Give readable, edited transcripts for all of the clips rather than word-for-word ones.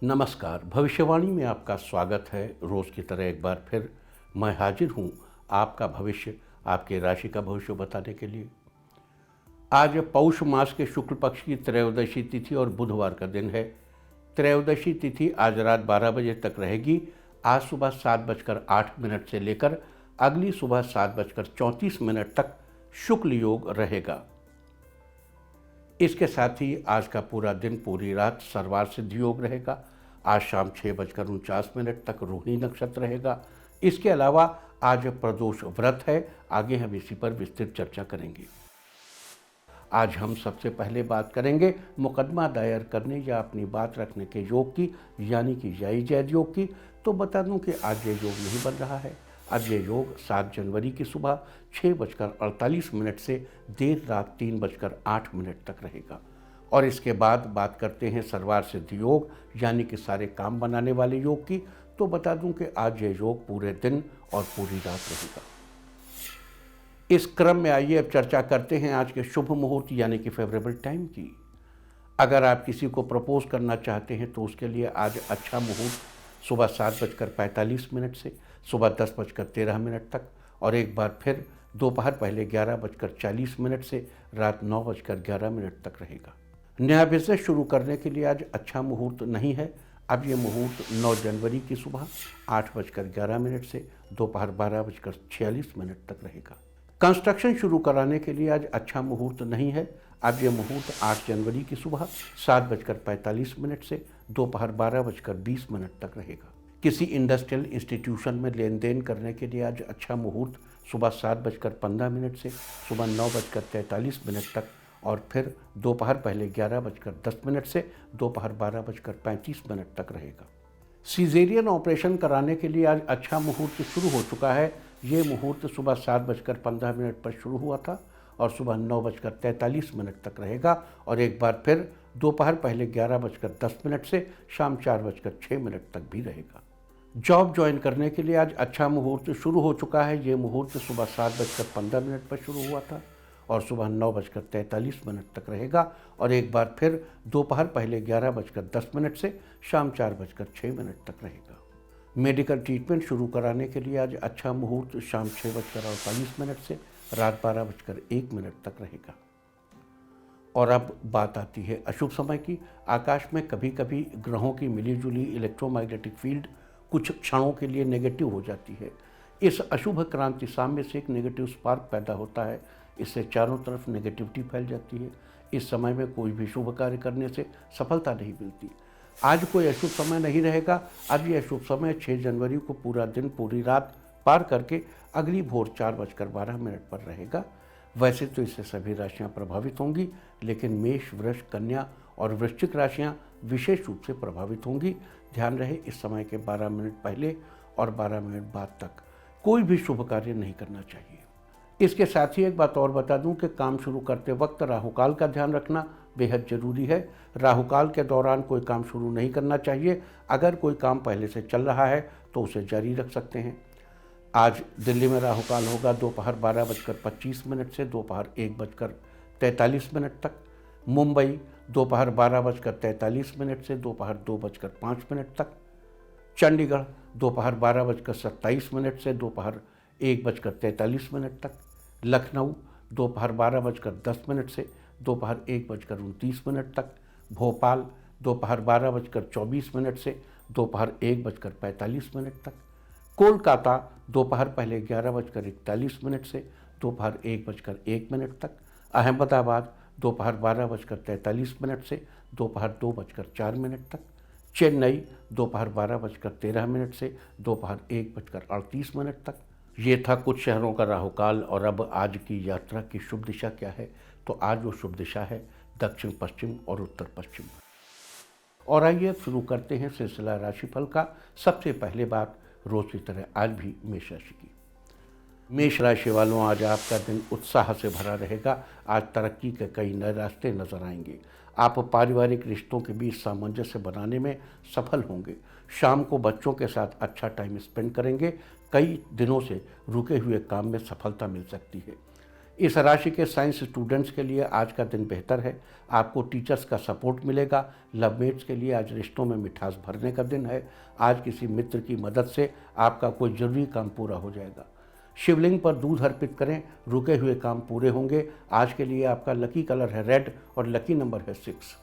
नमस्कार। भविष्यवाणी में आपका स्वागत है। रोज़ की तरह एक बार फिर मैं हाजिर हूँ आपका भविष्य, आपके राशि का भविष्य बताने के लिए। आज पौष मास के शुक्ल पक्ष की त्रयोदशी तिथि और बुधवार का दिन है। त्रयोदशी तिथि आज रात 12 बजे तक रहेगी। आज सुबह 7:08 से लेकर अगली सुबह 7:34 तक शुक्ल योग रहेगा। इसके साथ ही आज का पूरा दिन पूरी रात सर्वार सिद्ध योग रहेगा। आज शाम 6:49 तक रोहिणी नक्षत्र रहेगा। इसके अलावा आज प्रदोष व्रत है। आगे हम इसी पर विस्तृत चर्चा करेंगे। आज हम सबसे पहले बात करेंगे मुकदमा दायर करने या अपनी बात रखने के योग की, यानी कि जायज जैद योग की। तो बता दूं कि आज ये योग नहीं बन रहा है। आज ये योग 7 जनवरी की सुबह 6:48 से देर रात 3:08 तक रहेगा। और इसके बाद बात करते हैं सर्वार सिद्ध योग, यानी कि सारे काम बनाने वाले योग की। तो बता दूं कि आज ये योग पूरे दिन और पूरी रात रहेगा। इस क्रम में आइए अब चर्चा करते हैं आज के शुभ मुहूर्त, यानी कि फेवरेबल टाइम की। अगर आप किसी को प्रपोज करना चाहते हैं तो उसके लिए आज अच्छा मुहूर्त सुबह 7:45 से सुबह 10:13 तक, और एक बार फिर दोपहर पहले 11:40 से रात 9:11 तक रहेगा। नया बिजनेस शुरू करने के लिए आज अच्छा मुहूर्त नहीं है। अब ये मुहूर्त 9 जनवरी की सुबह 8:11 से दोपहर 12:46 तक रहेगा। कंस्ट्रक्शन शुरू कराने के लिए आज अच्छा मुहूर्त नहीं है। अब ये मुहूर्त 8 जनवरी की सुबह 7:45 से दोपहर 12:20 तक रहेगा। किसी इंडस्ट्रियल इंस्टीट्यूशन में लेन देन करने के लिए आज अच्छा मुहूर्त सुबह 7:15 से सुबह 9:43 तक, और फिर दोपहर पहले 11:10 से दोपहर 12:35 तक रहेगा। सीजेरियन ऑपरेशन कराने के लिए आज अच्छा मुहूर्त शुरू हो चुका है। ये मुहूर्त सुबह 7:15 पर शुरू हुआ था और सुबह 9:43 तक रहेगा, और एक बार फिर दोपहर पहले 11:10 से शाम 4:06 तक भी रहेगा। जॉब ज्वाइन करने के लिए आज अच्छा मुहूर्त शुरू हो चुका है। ये मुहूर्त सुबह 7:15 पर शुरू हुआ था और सुबह 9:43 तक रहेगा, और एक बार फिर दोपहर पहले 11:10 से शाम 4:06 तक रहेगा। मेडिकल ट्रीटमेंट शुरू कराने के लिए आज अच्छा मुहूर्त शाम 6:48 से रात 12:01 तक रहेगा। और अब बात आती है अशुभ समय की। आकाश में कभी कभी ग्रहों की मिलीजुली इलेक्ट्रोमैग्नेटिक फील्ड कुछ क्षणों के लिए नेगेटिव हो जाती है। इस अशुभ क्रांति साम्य से एक नेगेटिव स्पार्क पैदा होता है। इससे चारों तरफ नेगेटिविटी फैल जाती है। इस समय में कोई भी शुभ कार्य करने से सफलता नहीं मिलती। आज कोई अशुभ समय नहीं रहेगा। अब ये अशुभ समय 6 जनवरी को पूरा दिन पूरी रात पार करके अगली भोर 4:12 पर रहेगा। वैसे तो इससे सभी राशियां प्रभावित होंगी, लेकिन मेष, वृष, कन्या और वृश्चिक राशियां विशेष रूप से प्रभावित होंगी। ध्यान रहे, इस समय के 12 मिनट पहले और 12 मिनट बाद तक कोई भी शुभ कार्य नहीं करना चाहिए। इसके साथ ही एक बात और बता दूं कि काम शुरू करते वक्त राहुकाल का ध्यान रखना बेहद जरूरी है। राहुकाल के दौरान कोई काम शुरू नहीं करना चाहिए। अगर कोई काम पहले से चल रहा है तो उसे जारी रख सकते हैं। आज दिल्ली में राहुकाल होगा दोपहर 12:25 से दोपहर 1:43 तक। मुंबई दोपहर 12:43 से दोपहर 2:05 तक। चंडीगढ़ दोपहर 12:27 से दोपहर 1:43 तक। लखनऊ दोपहर 12:10 से दोपहर 1:29 तक। भोपाल दोपहर 12:24 से दोपहर 1:45 तक। कोलकाता दोपहर पहले 11:41 से दोपहर 1:01 तक। अहमदाबाद दोपहर 12:43 से दोपहर 2:04 तक। चेन्नई दोपहर 12:13 से दोपहर 1:38 तक। ये था कुछ शहरों का राहुकाल। और अब आज की यात्रा की शुभ दिशा क्या है? तो आज वो शुभ दिशा है दक्षिण पश्चिम और उत्तर पश्चिम। और आइए शुरू करते हैं सिलसिला राशिफल का। सबसे पहले बात रोज की तरह आज भी मेष राशि की। मेष राशि वालों, आज आपका दिन उत्साह से भरा रहेगा। आज तरक्की के कई नए रास्ते नजर आएंगे। आप पारिवारिक रिश्तों के बीच सामंजस्य बनाने में सफल होंगे। शाम को बच्चों के साथ अच्छा टाइम स्पेंड करेंगे। कई दिनों से रुके हुए काम में सफलता मिल सकती है। इस राशि के साइंस स्टूडेंट्स के लिए आज का दिन बेहतर है। आपको टीचर्स का सपोर्ट मिलेगा। लवमेट्स के लिए आज रिश्तों में मिठास भरने का दिन है। आज किसी मित्र की मदद से आपका कोई जरूरी काम पूरा हो जाएगा। शिवलिंग पर दूध अर्पित करें, रुके हुए काम पूरे होंगे। आज के लिए आपका लकी कलर है रेड और लकी नंबर है 6।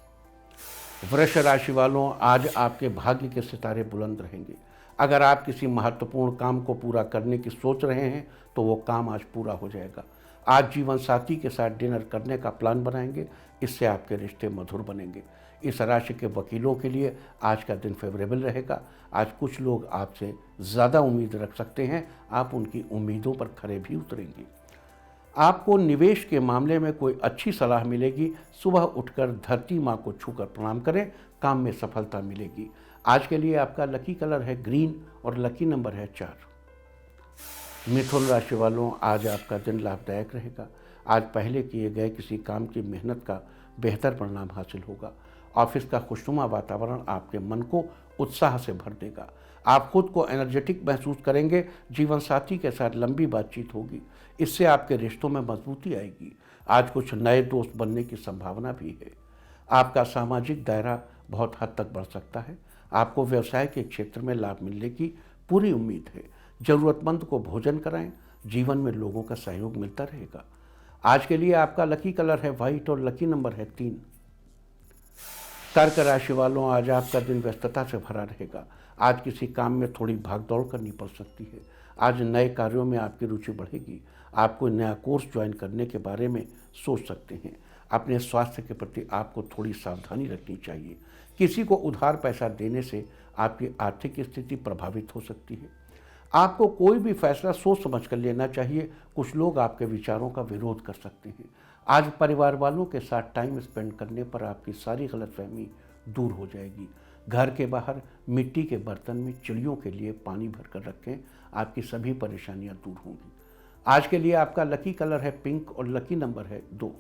वृष राशि वालों, आज आपके भाग्य के सितारे बुलंद रहेंगे। अगर आप किसी महत्वपूर्ण काम को पूरा करने की सोच रहे हैं तो वो काम आज पूरा हो जाएगा। आज जीवन साथी के साथ डिनर करने का प्लान बनाएंगे, इससे आपके रिश्ते मधुर बनेंगे। इस राशि के वकीलों के लिए आज का दिन फेवरेबल रहेगा। आज कुछ लोग आपसे ज़्यादा उम्मीद रख सकते हैं, आप उनकी उम्मीदों पर खरे भी उतरेंगे। आपको निवेश के मामले में कोई अच्छी सलाह मिलेगी। सुबह उठकर धरती माँ को छूकर प्रणाम करें, काम में सफलता मिलेगी। आज के लिए आपका लकी कलर है ग्रीन और लकी नंबर है 4। मिथुन राशि वालों, आज आपका दिन लाभदायक रहेगा। आज पहले किए गए किसी काम की मेहनत का बेहतर परिणाम हासिल होगा। ऑफिस का खुशनुमा वातावरण आपके मन को उत्साह से भर देगा। आप खुद को एनर्जेटिक महसूस करेंगे। जीवन साथी के साथ लंबी बातचीत होगी, इससे आपके रिश्तों में मजबूती आएगी। आज कुछ नए दोस्त बनने की संभावना भी है। आपका सामाजिक दायरा बहुत हद तक बढ़ सकता है। आपको व्यवसाय के क्षेत्र में लाभ मिलने की पूरी उम्मीद है। जरूरतमंद को भोजन कराएं, जीवन में लोगों का सहयोग मिलता रहेगा। आज के लिए आपका लकी कलर है वाइट और लकी नंबर है 3। कर्क राशि वालों, आज आपका दिन व्यस्तता से भरा रहेगा। आज किसी काम में थोड़ी भागदौड़ करनी पड़ सकती है। आज नए कार्यों में आपकी रुचि बढ़ेगी। आप कोई नया कोर्स ज्वाइन करने के बारे में सोच सकते हैं। अपने स्वास्थ्य के प्रति आपको थोड़ी सावधानी रखनी चाहिए। किसी को उधार पैसा देने से आपकी आर्थिक स्थिति प्रभावित हो सकती है। आपको कोई भी फैसला सोच समझ कर लेना चाहिए। कुछ लोग आपके विचारों का विरोध कर सकते हैं। आज परिवार वालों के साथ टाइम स्पेंड करने पर आपकी सारी गलतफहमी दूर हो जाएगी। घर के बाहर मिट्टी के बर्तन में चिड़ियों के लिए पानी भरकर रखें, आपकी सभी परेशानियां दूर होंगी। आज के लिए आपका लकी कलर है पिंक और लकी नंबर है 2।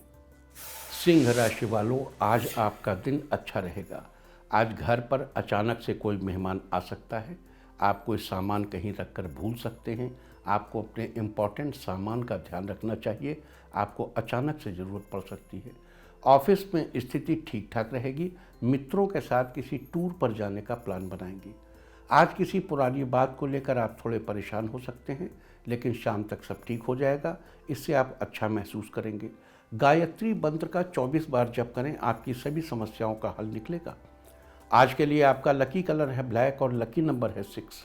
सिंह राशि वालों, आज आपका दिन अच्छा रहेगा। आज घर पर अचानक से कोई मेहमान आ सकता है। आप कोई सामान कहीं रखकर भूल सकते हैं। आपको अपने इम्पॉर्टेंट सामान का ध्यान रखना चाहिए। आपको अचानक से ज़रूरत पड़ सकती है। ऑफिस में स्थिति ठीक ठाक रहेगी। मित्रों के साथ किसी टूर पर जाने का प्लान बनाएंगे। आज किसी पुरानी बात को लेकर आप थोड़े परेशान हो सकते हैं, लेकिन शाम तक सब ठीक हो जाएगा। इससे आप अच्छा महसूस करेंगे। गायत्री मंत्र का 24 बार जप करें, आपकी सभी समस्याओं का हल निकलेगा। आज के लिए आपका लकी कलर है ब्लैक और लकी नंबर है 6।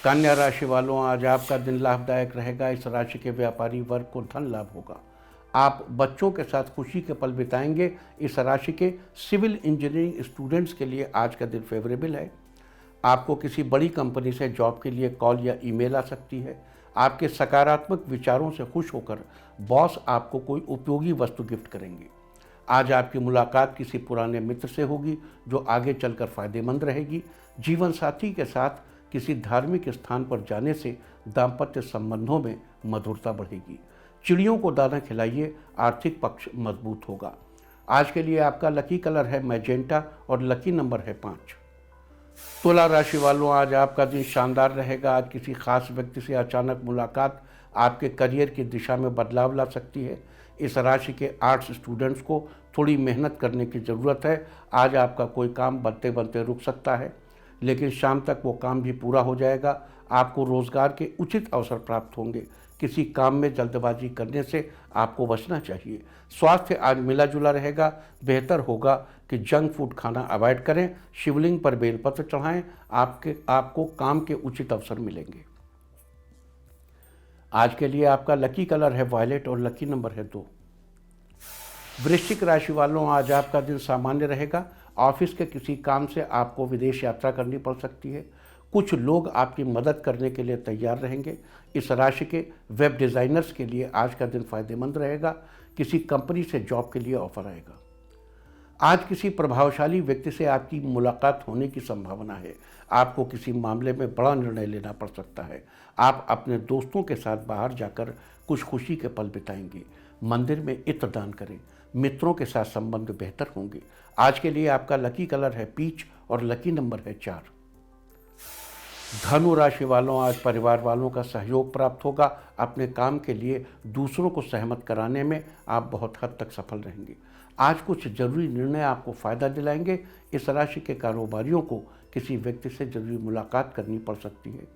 कन्या राशि वालों, आज आपका दिन लाभदायक रहेगा। इस राशि के व्यापारी वर्ग को धन लाभ होगा। आप बच्चों के साथ खुशी के पल बिताएंगे। इस राशि के सिविल इंजीनियरिंग स्टूडेंट्स के लिए आज का दिन फेवरेबल है। आपको किसी बड़ी कंपनी से जॉब के लिए कॉल या ईमेल आ सकती है। आपके सकारात्मक विचारों से खुश होकर बॉस आपको कोई उपयोगी वस्तु गिफ्ट करेंगे। आज आपकी मुलाकात किसी पुराने मित्र से होगी, जो आगे चलकर फायदेमंद रहेगी। जीवन साथी के साथ किसी धार्मिक स्थान पर जाने से दाम्पत्य संबंधों में मधुरता बढ़ेगी। चिड़ियों को दाना खिलाइए, आर्थिक पक्ष मजबूत होगा। आज के लिए आपका लकी कलर है मैजेंटा और लकी नंबर है 5। तुला राशि वालों, आज आपका दिन शानदार रहेगा। आज किसी खास व्यक्ति से अचानक मुलाकात आपके करियर की दिशा में बदलाव ला सकती है। इस राशि के आर्ट्स स्टूडेंट्स को थोड़ी मेहनत करने की ज़रूरत है। आज आपका कोई काम बनते बनते रुक सकता है, लेकिन शाम तक वो काम भी पूरा हो जाएगा। आपको रोज़गार के उचित अवसर प्राप्त होंगे। किसी काम में जल्दबाजी करने से आपको बचना चाहिए। स्वास्थ्य आज मिला जुला रहेगा। बेहतर होगा कि जंक फूड खाना अवॉइड करें। शिवलिंग पर बेलपत्र चढ़ाएं, आपको काम के उचित अवसर मिलेंगे। आज के लिए आपका लकी कलर है वायलेट और लकी नंबर है 2। वृश्चिक राशि वालों, आज आपका दिन सामान्य रहेगा। ऑफिस के किसी काम से आपको विदेश यात्रा करनी पड़ सकती है। कुछ लोग आपकी मदद करने के लिए तैयार रहेंगे। इस राशि के वेब डिज़ाइनर्स के लिए आज का दिन फायदेमंद रहेगा। किसी कंपनी से जॉब के लिए ऑफर आएगा। आज किसी प्रभावशाली व्यक्ति से आपकी मुलाकात होने की संभावना है। आपको किसी मामले में बड़ा निर्णय लेना पड़ सकता है। आप अपने दोस्तों के साथ बाहर जाकर कुछ खुशी के पल बिताएंगे। मंदिर में इत्र दान करें। मित्रों के साथ संबंध बेहतर होंगे। आज के लिए आपका लकी कलर है पीच और लकी नंबर है 4। धनु राशि वालों, आज परिवार वालों का सहयोग प्राप्त होगा। अपने काम के लिए दूसरों को सहमत कराने में आप बहुत हद तक सफल रहेंगे। आज कुछ जरूरी निर्णय आपको फायदा दिलाएंगे। इस राशि के कारोबारियों को किसी व्यक्ति से जरूरी मुलाकात करनी पड़ सकती है।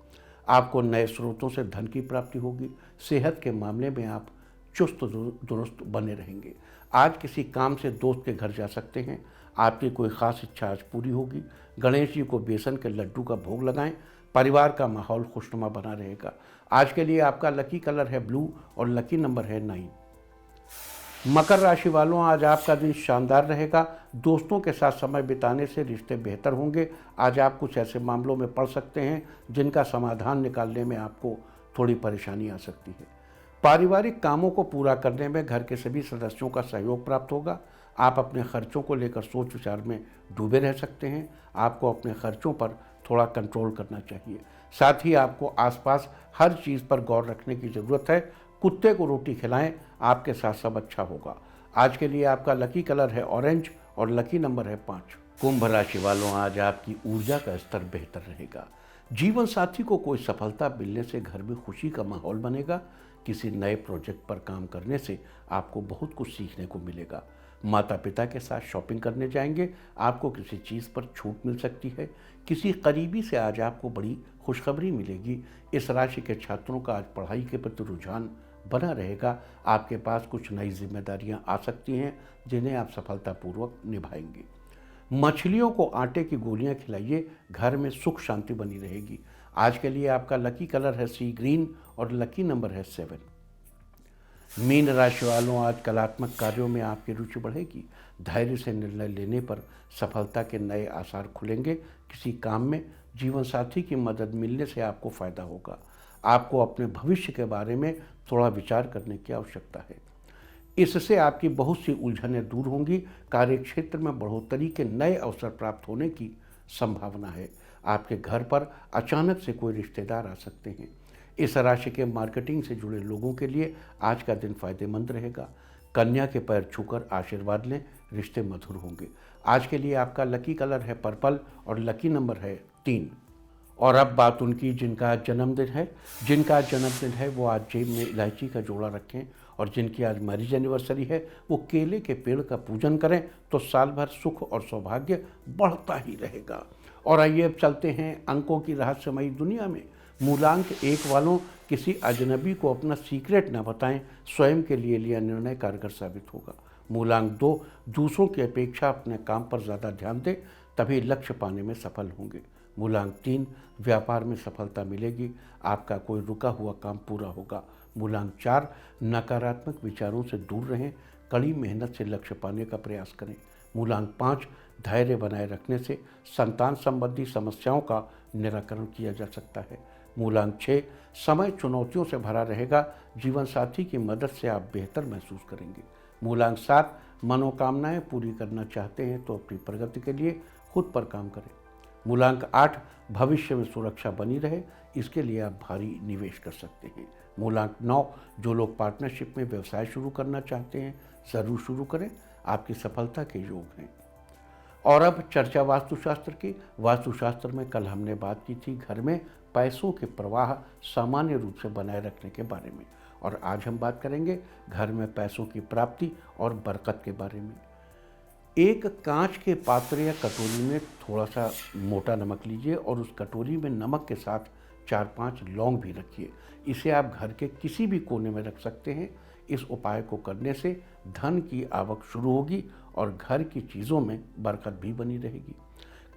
आपको नए स्रोतों से धन की प्राप्ति होगी। सेहत के मामले में आप चुस्त दुरुस्त बने रहेंगे। आज किसी काम से दोस्त के घर जा सकते हैं। आपकी कोई खास इच्छा आज पूरी होगी। गणेश जी को बेसन के लड्डू का भोग लगाएं। परिवार का माहौल खुशनुमा बना रहेगा। आज के लिए आपका लकी कलर है ब्लू और लकी नंबर है 9। मकर राशि वालों, आज आपका दिन शानदार रहेगा। दोस्तों के साथ समय बिताने से रिश्ते बेहतर होंगे। आज आप कुछ ऐसे मामलों में पड़ सकते हैं जिनका समाधान निकालने में आपको थोड़ी परेशानी आ सकती है। पारिवारिक कामों को पूरा करने में घर के सभी सदस्यों का सहयोग प्राप्त होगा। आप अपने खर्चों को लेकर सोच विचार में डूबे रह सकते हैं। आपको अपने खर्चों पर थोड़ा कंट्रोल करना चाहिए। साथ ही आपको आसपास हर चीज़ पर गौर रखने की ज़रूरत है। कुत्ते को रोटी खिलाएं, आपके साथ सब अच्छा होगा। आज के लिए आपका लकी कलर है ऑरेंज और लकी नंबर है 5। कुंभ राशि वालों, आज आपकी ऊर्जा का स्तर बेहतर रहेगा। जीवन साथी को कोई सफलता मिलने से घर में खुशी का माहौल बनेगा। किसी नए प्रोजेक्ट पर काम करने से आपको बहुत कुछ सीखने को मिलेगा। माता पिता के साथ शॉपिंग करने जाएंगे। आपको किसी चीज़ पर छूट मिल सकती है। किसी करीबी से आज आपको बड़ी खुशखबरी मिलेगी। इस राशि के छात्रों का आज पढ़ाई के प्रति रुझान बना रहेगा। आपके पास कुछ नई जिम्मेदारियां आ सकती हैं जिन्हें आप सफलतापूर्वक निभाएंगे। मछलियों को आटे की गोलियां खिलाइए, घर में सुख शांति बनी रहेगी। आज के लिए आपका लकी कलर है सी ग्रीन और लकी नंबर है 7। मीन राशि वालों, आज कलात्मक कार्यों में आपकी रुचि बढ़ेगी। धैर्य से निर्णय लेने पर सफलता के नए आसार खुलेंगे। किसी काम में जीवन साथी की मदद मिलने से आपको फायदा होगा। आपको अपने भविष्य के बारे में थोड़ा विचार करने की आवश्यकता है। इससे आपकी बहुत सी उलझनें दूर होंगी। कार्यक्षेत्र में बढ़ोतरी के नए अवसर प्राप्त होने की संभावना है। आपके घर पर अचानक से कोई रिश्तेदार आ सकते हैं। इस राशि के मार्केटिंग से जुड़े लोगों के लिए आज का दिन फायदेमंद रहेगा। कन्या के पैर छूकर आशीर्वाद लें, रिश्ते मधुर होंगे। आज के लिए आपका लकी कलर है पर्पल और लकी नंबर है 3। और अब बात उनकी जिनका आज जन्मदिन है वो आज जेब में इलायची का जोड़ा रखें। और जिनकी आज मैरिज एनिवर्सरी है वो केले के पेड़ का पूजन करें, तो साल भर सुख और सौभाग्य बढ़ता ही रहेगा। और आइए अब चलते हैं अंकों की रहस्यमयी दुनिया में। मूलांक 1 वालों, किसी अजनबी को अपना सीक्रेट न बताएं। स्वयं के लिए लिया निर्णय कारगर साबित होगा। मूलांक 2, दूसरों की अपेक्षा अपने काम पर ज़्यादा ध्यान दें, तभी लक्ष्य पाने में सफल होंगे। मूलांक 3, व्यापार में सफलता मिलेगी। आपका कोई रुका हुआ काम पूरा होगा। मूलांक 4, नकारात्मक विचारों से दूर रहें। कड़ी मेहनत से लक्ष्य पाने का प्रयास करें। मूलांक 5, धैर्य बनाए रखने से संतान संबंधी समस्याओं का निराकरण किया जा सकता है। मूलांक 6, समय चुनौतियों से भरा रहेगा। जीवन साथी की मदद से आप बेहतर महसूस करेंगे। मूलांक 7, मनोकामनाएं पूरी करना चाहते हैं तो अपनी प्रगति के लिए खुद पर काम करें। मूलांक 8, भविष्य में सुरक्षा बनी रहे, इसके लिए आप भारी निवेश कर सकते हैं। मूलांक 9, जो लोग पार्टनरशिप में व्यवसाय शुरू करना चाहते हैं ज़रूर शुरू करें, आपकी सफलता के योग हैं। और अब चर्चा वास्तुशास्त्र की। वास्तुशास्त्र में कल हमने बात की थी घर में पैसों के प्रवाह सामान्य रूप से बनाए रखने के बारे में, और आज हम बात करेंगे घर में पैसों की प्राप्ति और बरकत के बारे में। एक कांच के पात्र या कटोरी में थोड़ा सा मोटा नमक लीजिए और उस कटोरी में नमक के साथ 4-5 लौंग भी रखिए। इसे आप घर के किसी भी कोने में रख सकते हैं। इस उपाय को करने से धन की आवक शुरू होगी और घर की चीज़ों में बरकत भी बनी रहेगी।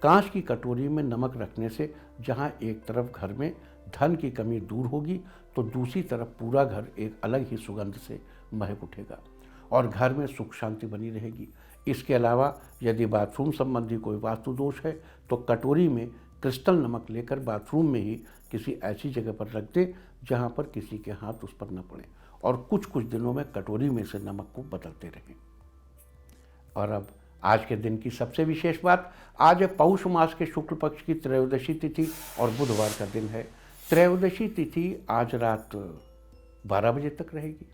कांच की कटोरी में नमक रखने से जहां एक तरफ घर में धन की कमी दूर होगी तो दूसरी तरफ पूरा घर एक अलग ही सुगंध से महक उठेगा और घर में सुख शांति बनी रहेगी। इसके अलावा यदि बाथरूम संबंधी कोई वास्तु दोष है तो कटोरी में क्रिस्टल नमक लेकर बाथरूम में ही किसी ऐसी जगह पर रख दें जहां पर किसी के हाथ उस पर न पड़े और कुछ दिनों में कटोरी में से नमक को बदलते रहें। और अब आज के दिन की सबसे विशेष बात, आज पौष मास के शुक्ल पक्ष की त्रयोदशी तिथि और बुधवार का दिन है। त्रयोदशी तिथि आज रात 12 बजे तक रहेगी।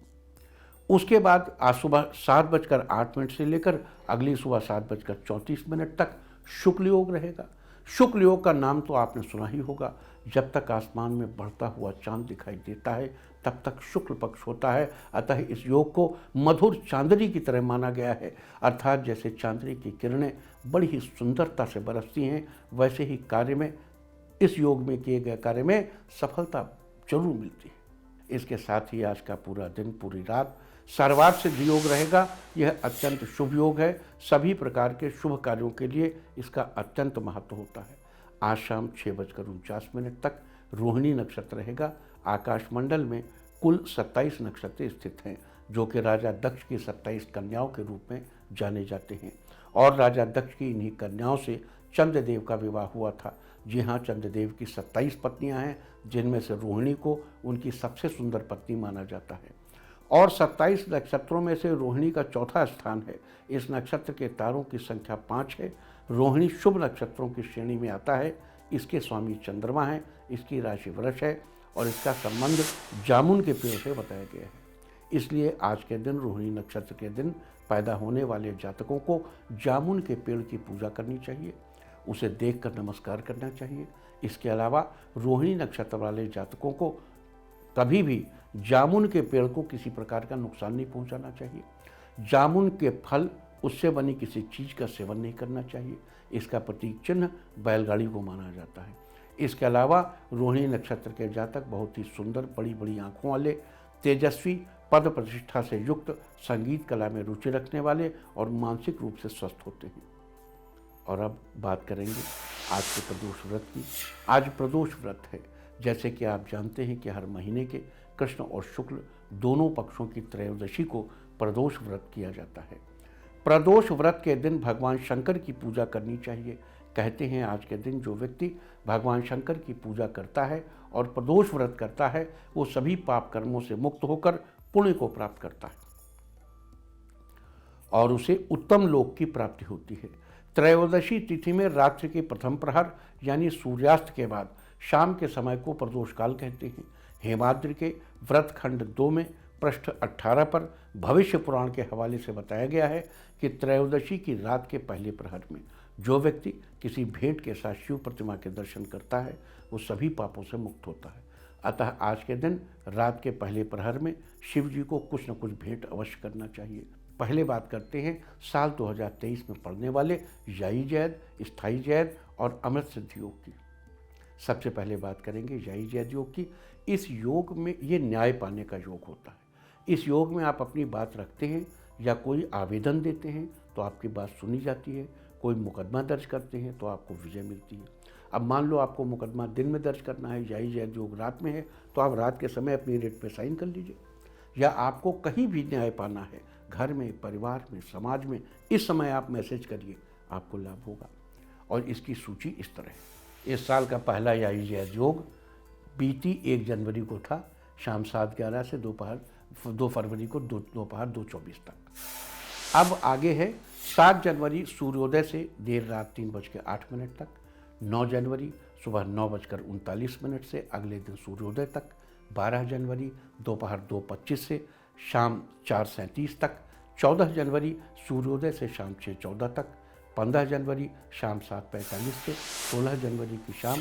उसके बाद आज सुबह 7:08 से लेकर अगली सुबह 7:34 तक शुक्ल योग रहेगा। शुक्ल योग का नाम तो आपने सुना ही होगा। जब तक आसमान में बढ़ता हुआ चांद दिखाई देता है तब तक शुक्ल पक्ष होता है। अतः इस योग को मधुर चांदनी की तरह माना गया है, अर्थात जैसे चांदनी की किरणें बड़ी ही सुंदरता से बरसती हैं, वैसे ही कार्य में, इस योग में किए गए कार्य में सफलता जरूर मिलती है। इसके साथ ही आज का पूरा दिन, पूरी रात सर्वार्थ सिद्ध योग रहेगा। यह अत्यंत शुभ योग है। सभी प्रकार के शुभ कार्यों के लिए इसका अत्यंत महत्व होता है। आज शाम 6:49 तक रोहिणी नक्षत्र रहेगा। आकाशमंडल में कुल 27 नक्षत्र स्थित हैं, जो कि राजा दक्ष की 27 कन्याओं के रूप में जाने जाते हैं। और राजा दक्ष की इन्हीं कन्याओं से चंद्रदेव का विवाह हुआ था। जी हाँ, चंद्रदेव की 27 पत्नियां हैं, जिनमें से रोहिणी को उनकी सबसे सुंदर पत्नी माना जाता है। और 27 नक्षत्रों में से रोहिणी का चौथा स्थान है। इस नक्षत्र के तारों की संख्या 5 है। रोहिणी शुभ नक्षत्रों की श्रेणी में आता है। इसके स्वामी चंद्रमा है, इसकी राशि वृष है और इसका संबंध जामुन के पेड़ से बताया गया है। इसलिए आज के दिन, रोहिणी नक्षत्र के दिन पैदा होने वाले जातकों को जामुन के पेड़ की पूजा करनी चाहिए, उसे देखकर नमस्कार करना चाहिए। इसके अलावा रोहिणी नक्षत्र वाले जातकों को कभी भी जामुन के पेड़ को किसी प्रकार का नुकसान नहीं पहुंचाना चाहिए। जामुन के फल, उससे बनी किसी चीज़ का सेवन नहीं करना चाहिए। इसका प्रतीक चिन्ह बैलगाड़ी को माना जाता है। इसके अलावा रोहिणी नक्षत्र के जातक बहुत ही सुंदर, बड़ी बड़ी आँखों वाले, तेजस्वी, पद प्रतिष्ठा से युक्त, संगीत कला में रुचि रखने वाले और मानसिक रूप से स्वस्थ होते हैं। और अब बात करेंगे आज के प्रदोष व्रत की। आज प्रदोष व्रत है। जैसे कि आप जानते हैं कि हर महीने के कृष्ण और शुक्ल दोनों पक्षों की त्रयोदशी को प्रदोष व्रत किया जाता है। प्रदोष व्रत के दिन भगवान शंकर की पूजा करनी चाहिए। कहते हैं आज के दिन जो व्यक्ति भगवान शंकर की पूजा करता है और प्रदोष व्रत करता है, वो सभी पाप कर्मों से मुक्त होकर पुण्य को प्राप्त करता है और उसे उत्तम लोक की प्राप्ति होती है। त्रयोदशी तिथि में रात्रि के प्रथम प्रहर यानी सूर्यास्त के बाद शाम के समय को प्रदोष काल कहते हैं। हेमाद्रि के व्रत खंड 2 में पृष्ठ 18 पर भविष्य पुराण के हवाले से बताया गया है कि त्रयोदशी की रात के पहले प्रहर में जो व्यक्ति किसी भेंट के साथ शिव प्रतिमा के दर्शन करता है, वो सभी पापों से मुक्त होता है। अतः आज के दिन रात के पहले प्रहर में शिव जी को कुछ न कुछ भेंट अवश्य करना चाहिए। पहले बात करते हैं साल 2023 में पड़ने वाले याई जैद, स्थायी जैद और अमृत सिद्धि योग की। सबसे पहले बात करेंगे याई जैद योग की। इस योग में ये न्याय पाने का योग होता है। इस योग में आप अपनी बात रखते हैं या कोई आवेदन देते हैं तो आपकी बात सुनी जाती है। कोई मुकदमा दर्ज करते हैं तो आपको विजय मिलती है। अब मान लो आपको मुकदमा दिन में दर्ज करना है, याई जैद योग रात में है, तो आप रात के समय अपनी रेट पे साइन कर लीजिए। या आपको कहीं भी न्याय पाना है, घर में, परिवार में, समाज में, इस समय आप मैसेज करिए, आपको लाभ होगा। और इसकी सूची इस तरह है। इस साल का पहला याई जैद योग बीती 1 जनवरी को था, शाम 7:11 से 2 फरवरी को दोपहर 2:24 तक। अब आगे है 7 जनवरी सूर्योदय से देर रात 3:08 तक, 9 जनवरी सुबह 9:39 से अगले दिन सूर्योदय तक, 12 जनवरी दोपहर 2:25 से शाम 4:37 तक, 14 जनवरी सूर्योदय से शाम 6:14 तक, 15 जनवरी शाम 7:45 से 16 जनवरी की शाम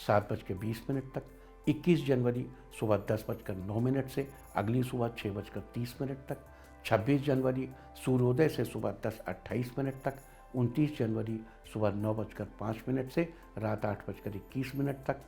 7:20 तक, 21 जनवरी सुबह 10:09 से अगली सुबह 6:30 तक, 26 जनवरी सूर्योदय से सुबह 10:28 तक, 29 जनवरी सुबह 9:05 से रात 8:21 तक,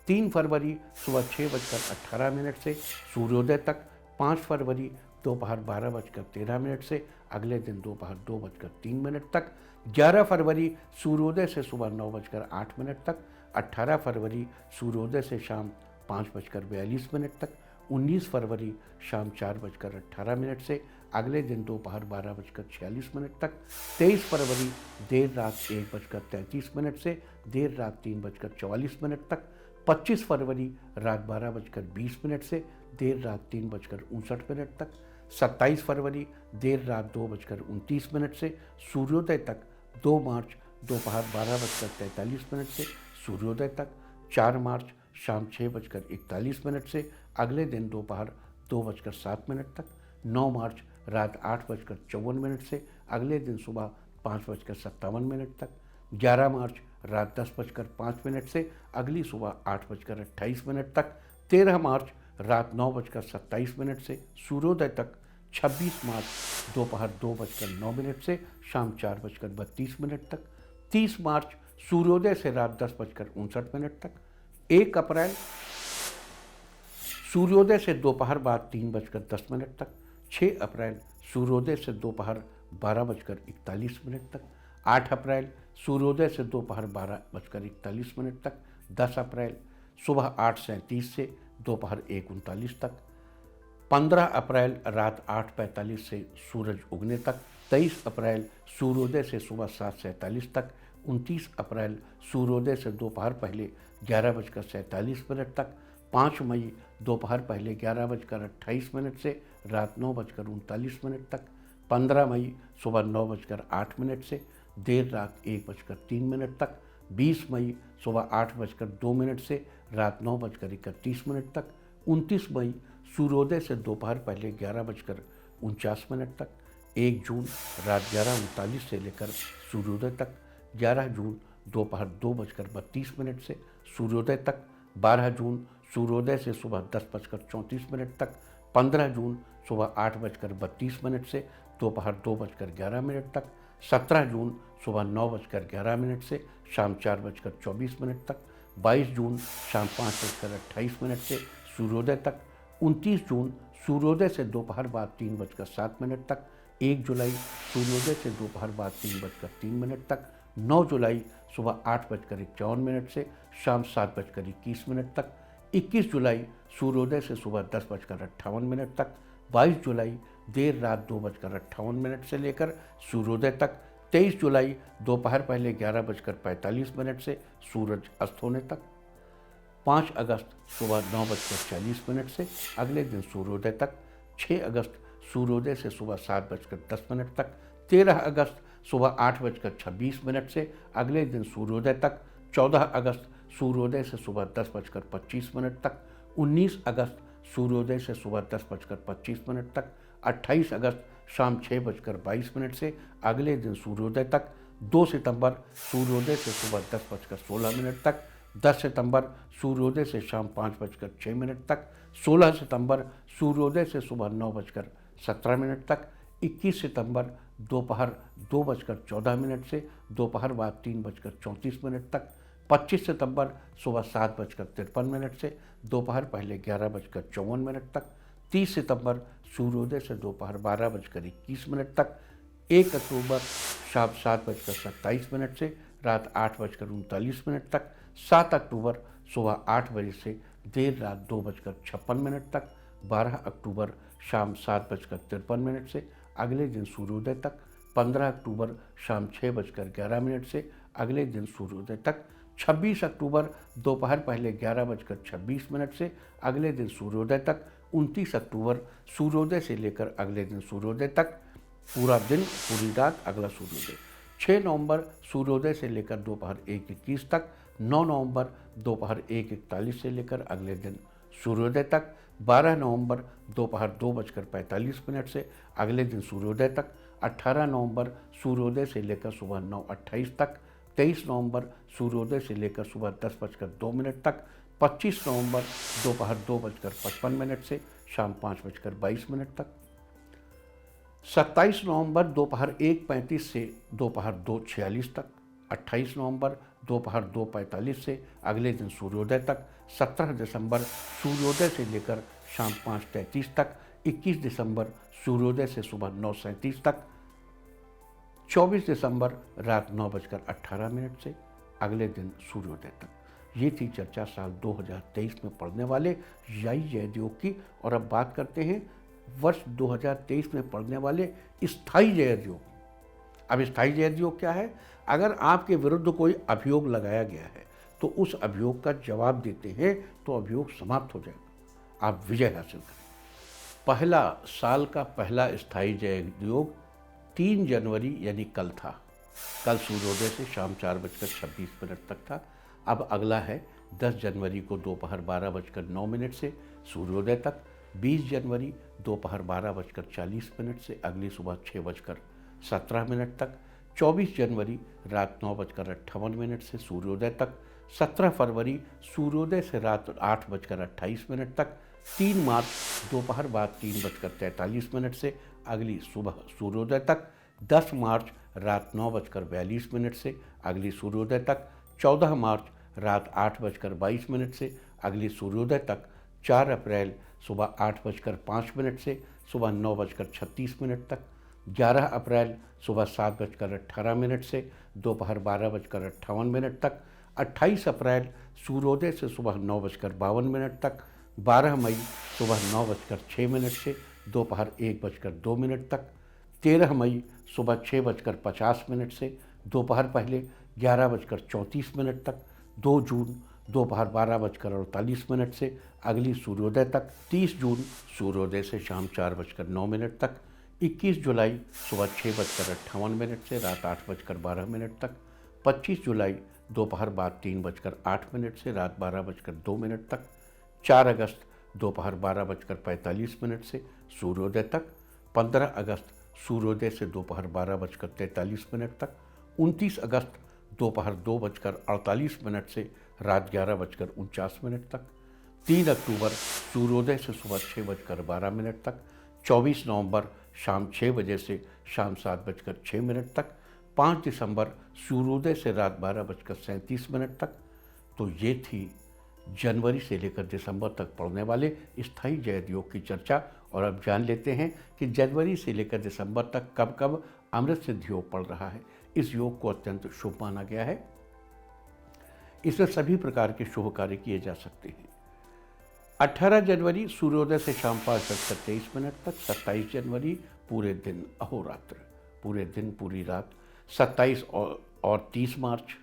3 फरवरी सुबह 6:18 से सूर्योदय तक, 5 फरवरी दोपहर 12:13 से अगले दिन दोपहर 2:03 तक, 11 फरवरी सूर्योदय से सुबह 9:08 तक, 18 फरवरी सूर्योदय से शाम 5:42 तक, 19 फरवरी शाम 4:18 से अगले दिन दोपहर 12:46 तक, 23 फरवरी देर रात 1:33 से देर रात 3:44 तक, 25 फरवरी रात 12:20 से देर रात 3:59 तक, 27 फरवरी देर रात 2:29 से सूर्योदय तक, 2 मार्च दोपहर 12:43 से सूर्योदय तक, 4 मार्च शाम 6:41 से अगले दिन दोपहर 2:07 तक, 9 मार्च रात 8:54 से अगले दिन सुबह 5:57 तक, 11 मार्च रात 10:05 से अगली सुबह 8:28 तक। 13 मार्च रात 9:27 से सूर्योदय तक। 26 मार्च दोपहर 2:09 से शाम 4:32 तक। 30 मार्च सूर्योदय से रात 10:59 तक। 1 अप्रैल सूर्योदय से दोपहर बाद 3:10 तक। 6 अप्रैल सूर्योदय से दोपहर 12:41 तक। 8 अप्रैल सूर्योदय से दोपहर 12:41 तक। 10 अप्रैल सुबह 8:37 से दोपहर 1:39 तक। 15 अप्रैल रात 8:45 से सूरज उगने तक। 23 अप्रैल सूर्योदय से सुबह 7:47 तक। 29 अप्रैल सूर्योदय से दोपहर पहले 11:47 तक। 5 मई दोपहर पहले 11:28 से रात 9:39 तक। 15 मई सुबह 9:08 से देर रात 1:03 तक। 20 मई सुबह 8:02 से रात 9:31 तक। 29 मई सूर्योदय से दोपहर पहले 11:49 तक। 1 जून रात 11:39 से लेकर सूर्योदय तक। 11 जून दोपहर 2:32 से सूर्योदय तक। 12 जून सूर्योदय से सुबह 10:34 तक। 15 जून सुबह 8:32 से दोपहर 2:11 तक। 17 जून सुबह 9:11 से शाम 4:24 तक। 22 जून शाम 5:28 से सूर्योदय तक। 29 जून सूर्योदय से दोपहर बाद 3:07 तक। 1 जुलाई सूर्योदय से दोपहर बाद 3:03 तक। 9 जुलाई सुबह 8:51 से शाम 7:21 तक। 21 जुलाई सूर्योदय से सुबह 10:58 तक। 22 जुलाई देर रात 2:58 से लेकर सूर्योदय तक। 23 जुलाई दोपहर पहले 11:45 से सूरज अस्त होने तक। 5 अगस्त सुबह 9:40 से अगले दिन सूर्योदय तक। 6 अगस्त सूर्योदय से सुबह 7:10 तक। 13 अगस्त सुबह 8:26 से अगले दिन सूर्योदय तक। 14 अगस्त सूर्योदय से सुबह 10:25 तक। 19 अगस्त सूर्योदय से सुबह 10:25 तक। 28 अगस्त शाम 6:22 से अगले दिन सूर्योदय तक। 2 सितंबर सूर्योदय से सुबह 10:16 तक। 10 सितंबर सूर्योदय से शाम 5:06 तक। 16 सितंबर सूर्योदय से सुबह 9:17 तक। 21 सितंबर दोपहर 2:14 से दोपहर बाद 3:34 तक। 25 सितंबर सुबह 7:53 से दोपहर पहले 11:54 तक। 30 सितंबर सूर्योदय से दोपहर 12:21 तक। 1 अक्टूबर शाम 7:27 से रात 8:39 तक। 7 अक्टूबर सुबह 8 बजे से देर रात 2:56 तक। 12 अक्टूबर शाम 7:53 से अगले दिन सूर्योदय तक। 15 अक्टूबर शाम 6:11 से अगले दिन सूर्योदय तक। 26 अक्टूबर दोपहर पहले 11:26 से अगले दिन सूर्योदय तक। 29 अक्टूबर सूर्योदय से लेकर अगले दिन सूर्योदय तक। पूरा दिन पूरी रात अगला सूर्योदय। 6 नवंबर सूर्योदय से लेकर दोपहर 1:21 तक। 9 नवंबर दोपहर 1:41 से लेकर अगले दिन सूर्योदय तक। 12 नवंबर दोपहर 2:45 से अगले दिन सूर्योदय तक। 18 नवंबर सूर्योदय से लेकर सुबह 9:28 तक। 23 नवंबर सूर्योदय से लेकर सुबह 10:02 तक। 25 नवंबर दोपहर 2:55 से शाम 5:22 तक। 27 नवंबर दोपहर 1:35 से दोपहर 2:46 तक। 28 नवंबर दोपहर 2:45 से अगले दिन सूर्योदय तक। 17 दिसंबर सूर्योदय से लेकर शाम 5:33 तक। 21 दिसंबर सूर्योदय से सुबह 9:37 तक। 24 दिसंबर रात 9:18 से अगले दिन सूर्योदय तक। ये थी चर्चा साल 2023 में पड़ने वाले याई जयंतियोग की। और अब बात करते हैं वर्ष 2023 में पड़ने वाले स्थायी जयंतियोग। अब स्थायी जयंतियोग क्या है? अगर आपके विरुद्ध कोई अभियोग लगाया गया है तो उस अभियोग का जवाब देते हैं तो अभियोग समाप्त हो जाएगा, आप विजय हासिल करें। पहला साल का पहला स्थायी जयंतियोग 3 जनवरी यानी कल था। कल सूर्योदय से शाम 4:26 तक था। अब अगला है 10 जनवरी को दोपहर 12:09 से सूर्योदय तक। 20 जनवरी दोपहर 12:40 से अगली सुबह 6:17 तक। 24 जनवरी रात 9:58 से सूर्योदय तक, 17 फरवरी सूर्योदय से रात 8:28 तक, 3 मार्च दोपहर बाद 3:43 से अगली सुबह सूर्योदय तक, 10 मार्च रात 9:42 से अगली सूर्योदय तक, 14 मार्च रात 8:22 से अगली सूर्योदय तक, 4 अप्रैल सुबह 8:05 से सुबह 9:36 तक, 11 अप्रैल सुबह 7:18 से दोपहर 12:58 तक, 28 अप्रैल सूर्योदय से सुबह 9:52 तक, 12 मई सुबह 9:06 से दोपहर 1:02 तक, 13 मई सुबह 6:50 से दोपहर पहले 11:34 तक, 2 जून दोपहर 12:48 से अगली सूर्योदय तक, 30 जून सूर्योदय से शाम 4:09 तक, 21 जुलाई सुबह 6:58 से रात 8:12 तक, 25 जुलाई दोपहर बाद 3:08 से रात 12:02 तक, 4 अगस्त दोपहर 12:45 से सूर्योदय तक, 15 अगस्त सूर्योदय से दोपहर 12:43 तक, 29 अगस्त दोपहर 2:48 से रात 11:49 तक, 3 अक्टूबर सूर्योदय से सुबह 6:12 तक, 24 नवंबर शाम 6 बजे से शाम 7:06 तक, 5 दिसंबर सूर्योदय से रात 12:37 तक। तो ये थी जनवरी से लेकर दिसंबर तक पड़ने वाले स्थायी जयद योग की चर्चा। और अब जान लेते हैं कि जनवरी से लेकर दिसंबर तक कब कब अमृत सिद्धि योग पड़ रहा है। इस योग को अत्यंत शुभ माना गया है। इसमें सभी प्रकार के शुभ कार्य किए जा सकते हैं। 18 जनवरी सूर्योदय से शाम 5:23 तक, 27 जनवरी पूरे दिन अहोरात्र, पूरे दिन पूरी रात, 27 और 30 मार्च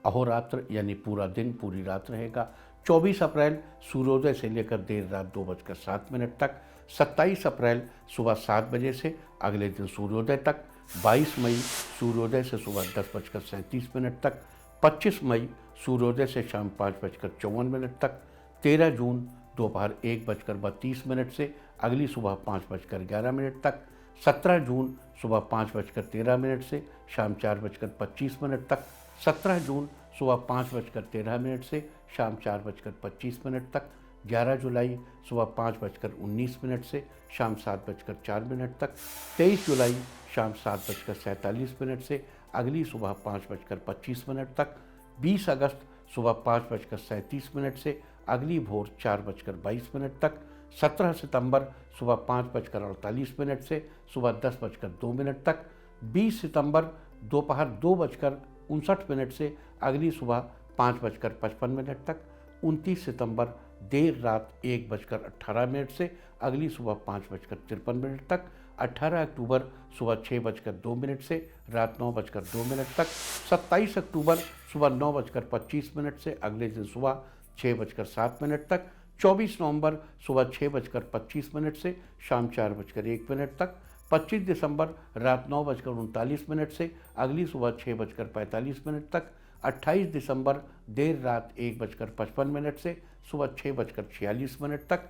अहोरात्र यानी पूरा दिन पूरी रात रहेगा। 24 अप्रैल सूर्योदय से लेकर देर रात 2:07 तक, 27 अप्रैल सुबह 7 बजे से अगले दिन सूर्योदय तक, 22 मई सूर्योदय से सुबह 10:37 तक, 25 मई सूर्योदय से शाम 5:54 तक, 13 जून दोपहर 1:32 से अगली सुबह 5:11 तक, 17 जून सुबह 5:13 से शाम 4:25 तक, 17 जून सुबह 5:13 से शाम 4:25 तक, 11 जुलाई सुबह 5:19 से शाम 7:04 तक, 23 जुलाई शाम 7:47 से अगली सुबह 5:25 तक, 20 अगस्त सुबह 5:37 से अगली भोर 4:22 तक, 17 सितंबर सुबह 5:48 से सुबह 10:02 तक, 20 सितंबर दोपहर 2:59 से अगली सुबह 5:55 तक, 29 सितंबर देर रात 1:18 से अगली सुबह 5:53 तक, 18 अक्टूबर सुबह 6:02 से रात 9:02 तक, 27 अक्टूबर सुबह 9:25 से अगले दिन सुबह 6:07 तक, 24 नवंबर सुबह 6:25 से शाम 4:01 तक, 25 दिसंबर रात 9:39 से अगली सुबह 6:45 तक, 28 दिसंबर देर रात 1:55 से सुबह 6:46 तक।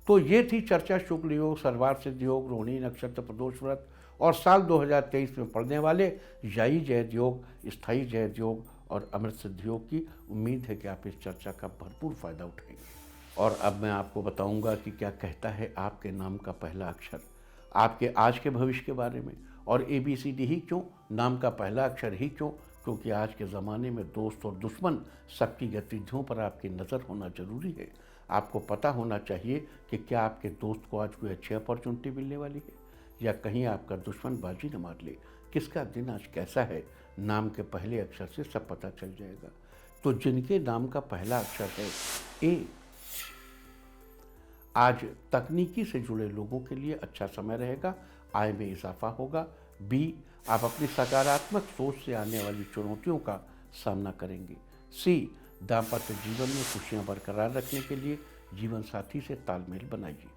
तो ये थी चर्चा शुक्ल योग, सर्वार्थ सिद्धि योग, रोहिणी नक्षत्र, प्रदोष व्रत और साल 2023 में पड़ने वाले याई जयद योग, स्थायी जयद योग और अमृत सिद्धि योग की। उम्मीद है कि आप इस चर्चा का भरपूर फायदा उठाएंगे। और अब मैं आपको बताऊंगा कि क्या कहता है आपके नाम का पहला अक्षर आपके आज के भविष्य के बारे में। और ABCD ही क्यों, नाम का पहला अक्षर ही क्यों? क्योंकि आज के ज़माने में दोस्त और दुश्मन सबकी गतिविधियों पर आपकी नज़र होना जरूरी है। आपको पता होना चाहिए कि क्या आपके दोस्त को आज कोई अच्छी अपॉर्चुनिटी मिलने वाली है या कहीं आपका दुश्मन बाजी न मार ले। किसका दिन आज कैसा है, नाम के पहले अक्षर से सब पता चल जाएगा। तो जिनके नाम का पहला अक्षर है A, आज तकनीकी से जुड़े लोगों के लिए अच्छा समय रहेगा, आय में इजाफा होगा। B, आप अपनी सकारात्मक सोच से आने वाली चुनौतियों का सामना करेंगे। C, दाम्पत्य जीवन में खुशियां बरकरार रखने के लिए जीवन साथी से तालमेल बनाइए।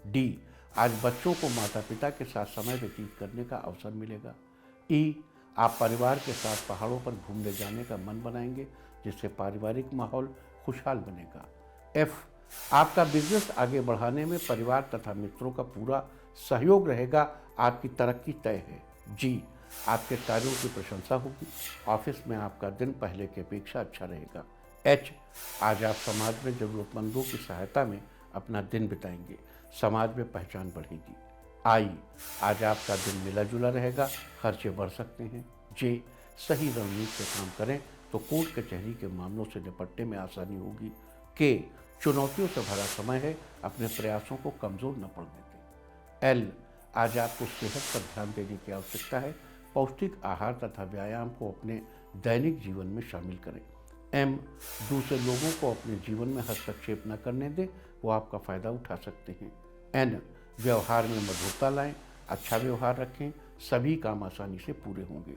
D, आज बच्चों को माता पिता के साथ समय व्यतीत करने का अवसर मिलेगा। E, आप परिवार के साथ पहाड़ों पर घूमने जाने का मन बनाएंगे, जिससे पारिवारिक माहौल खुशहाल बनेगा। F, आपका बिजनेस आगे बढ़ाने में परिवार तथा मित्रों का पूरा सहयोग रहेगा, आपकी तरक्की तय है। G, आपके कार्यों की प्रशंसा होगी। ऑफिस में आपका दिन पहले की अपेक्षा अच्छा रहेगा। एच, आज आप समाज में ज़रूरतमंदों की सहायता में अपना दिन बिताएंगे। समाज में पहचान बढ़ेगी। आई, आज आपका दिन मिला जुला रहेगा, खर्चे बढ़ सकते हैं। जे, सही रणनीति से काम करें तो कोर्ट कचहरी के मामलों से निपटने में आसानी होगी। के, चुनौतियों से भरा समय है, अपने प्रयासों को कमज़ोर न पड़ने दें। एल, आज आपको सेहत पर ध्यान देने की आवश्यकता है। पौष्टिक आहार तथा व्यायाम को अपने दैनिक जीवन में शामिल करें। एम, दूसरे लोगों को अपने जीवन में हस्तक्षेप न करने दें, वो आपका फ़ायदा उठा सकते हैं। एन, व्यवहार में मधुरता लाएं, अच्छा व्यवहार रखें, सभी काम आसानी से पूरे होंगे।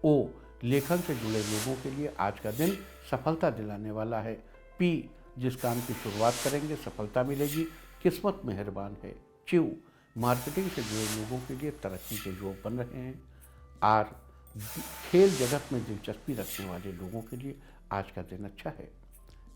ओ, लेखन से जुड़े लोगों के लिए आज का दिन सफलता दिलाने वाला है। पी, जिस काम की शुरुआत करेंगे सफलता मिलेगी, किस्मत मेहरबान है। क्यू, मार्केटिंग से जुड़े लोगों के लिए तरक्की के योग बन रहे हैं। आर, खेल जगत में दिलचस्पी रखने वाले लोगों के लिए आज का दिन अच्छा है।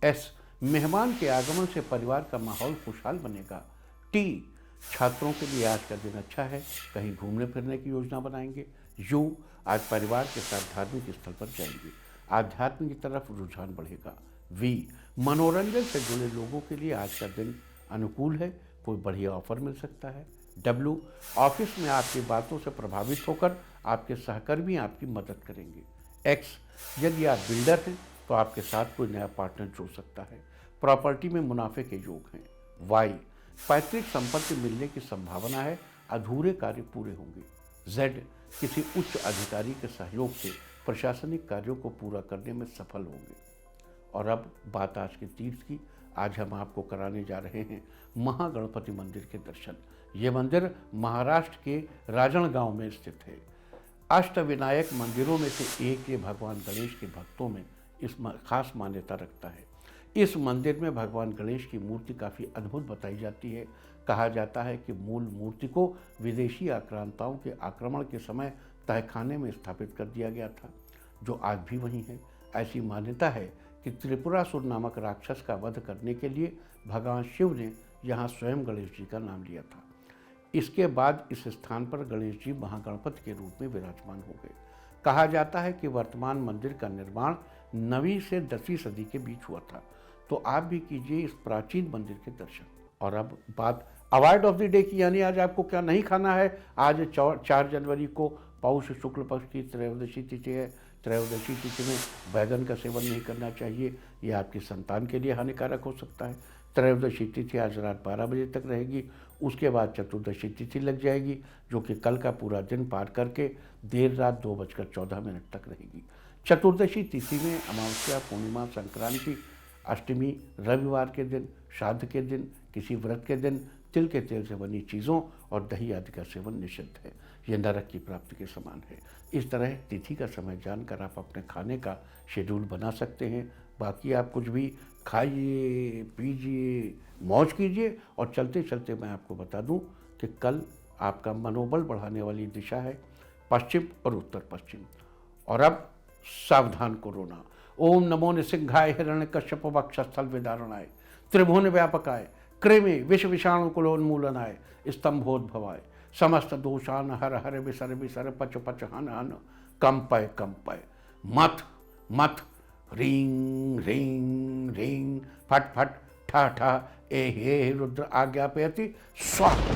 एस, मेहमान के आगमन से परिवार का माहौल खुशहाल बनेगा। टी, छात्रों के लिए आज का दिन अच्छा है, कहीं घूमने फिरने की योजना बनाएंगे। यू, आज परिवार के साथ धार्मिक स्थल पर जाएंगे, आध्यात्म की तरफ रुझान बढ़ेगा। वी, मनोरंजन से जुड़े लोगों के लिए आज का दिन अनुकूल है, कोई बढ़िया ऑफर मिल सकता है। डब्ल्यू, ऑफिस में आपकी बातों से प्रभावित होकर आपके सहकर्मी आपकी मदद करेंगे। एक्स, यदि आप बिल्डर हैं तो आपके साथ कोई नया पार्टनर जुड़ सकता है, प्रॉपर्टी में मुनाफे के योग हैं। वाई, पैतृक संपत्ति मिलने की संभावना है, अधूरे कार्य पूरे होंगे। जेड, किसी उच्च अधिकारी के सहयोग से प्रशासनिक कार्यों को पूरा करने में सफल होंगे। और अब बात आज के तीर्थ की। आज हम आपको कराने जा रहे हैं महागणपति मंदिर के दर्शन। ये मंदिर महाराष्ट्र के राजणगांव में स्थित है। अष्टविनायक मंदिरों में से एक ये भगवान गणेश के भक्तों में इस खास मान्यता रखता है। इस मंदिर में भगवान गणेश की मूर्ति काफ़ी अद्भुत बताई जाती है। कहा जाता है कि मूल मूर्ति को विदेशी आक्रांताओं के आक्रमण के समय तहखाने में स्थापित कर दिया गया था, जो आज भी वहीं है। ऐसी मान्यता है कि त्रिपुरासुर नामक राक्षस का वध करने के लिए भगवान शिव ने यहाँ स्वयं गणेश जी का नाम लिया था। इसके बाद इस स्थान पर गणेश जी महागणपति के रूप में विराजमान हो गए। कहा जाता है कि वर्तमान मंदिर का निर्माण 9वीं से 10वीं सदी के बीच हुआ था। तो आप भी कीजिए इस प्राचीन मंदिर के दर्शन। और अब बात अवार्ड ऑफ द डे की, यानी आज आपको क्या नहीं खाना है। आज 4 जनवरी को पौष शुक्ल पक्ष की त्रयोदशी तिथि है। त्रयोदशी तिथि में बैगन का सेवन नहीं करना चाहिए, ये आपकी संतान के लिए हानिकारक हो सकता है। त्रयोदशी तिथि आज रात 12 बजे तक रहेगी। उसके बाद चतुर्दशी तिथि लग जाएगी, जो कि कल का पूरा दिन पार करके देर रात 2:14 तक रहेगी। चतुर्दशी तिथि में अमावस्या, पूर्णिमा, संक्रांति, अष्टमी, रविवार के दिन, श्राद्ध के दिन, किसी व्रत के दिन तिल के तेल से बनी चीज़ों और दही आदि का सेवन निषिद्ध है। यह नरक की प्राप्ति के समान है। इस तरह तिथि का समय जानकर आप अपने खाने का शेड्यूल बना सकते हैं। बाकी आप कुछ भी खाइए, पीजिए, मौज कीजिए। और चलते चलते मैं आपको बता दूं कि कल आपका मनोबल बढ़ाने वाली दिशा है पश्चिम और उत्तर पश्चिम। और अब सावधान कोरोना। ओम नमो निसिंहाय हिरण्यकश्यप वक्षस्थल विदारणाय त्रिभुवन व्यापकाय कृमि विष विषाणु कुलोन्मूलनाय स्तंभोद्भवाय समस्त दोषान हर हर विसर विसर पच पच हन हन कंपय कंपय मथ मथ ह्रीं ह्रीं ह्रीं फट फट ठा ठा ए हे रुद्र आज्ञापयति स्वाहा।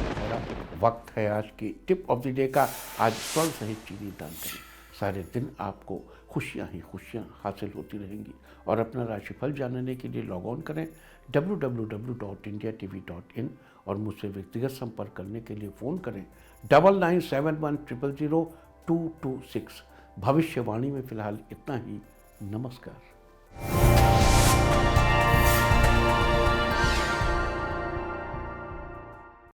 वक्त है आज की टिप ऑफ द डे का। आज स्वर्ण सहित चीनी दान करें। सारे दिन आपको खुशियाँ ही खुशियाँ हासिल होती रहेंगी। और अपना राशिफल जानने के लिए लॉग ऑन करें www.indiatv.in और मुझसे व्यक्तिगत संपर्क करने के लिए फ़ोन करें 9971000226। भविष्यवाणी में फ़िलहाल इतना ही। नमस्कार।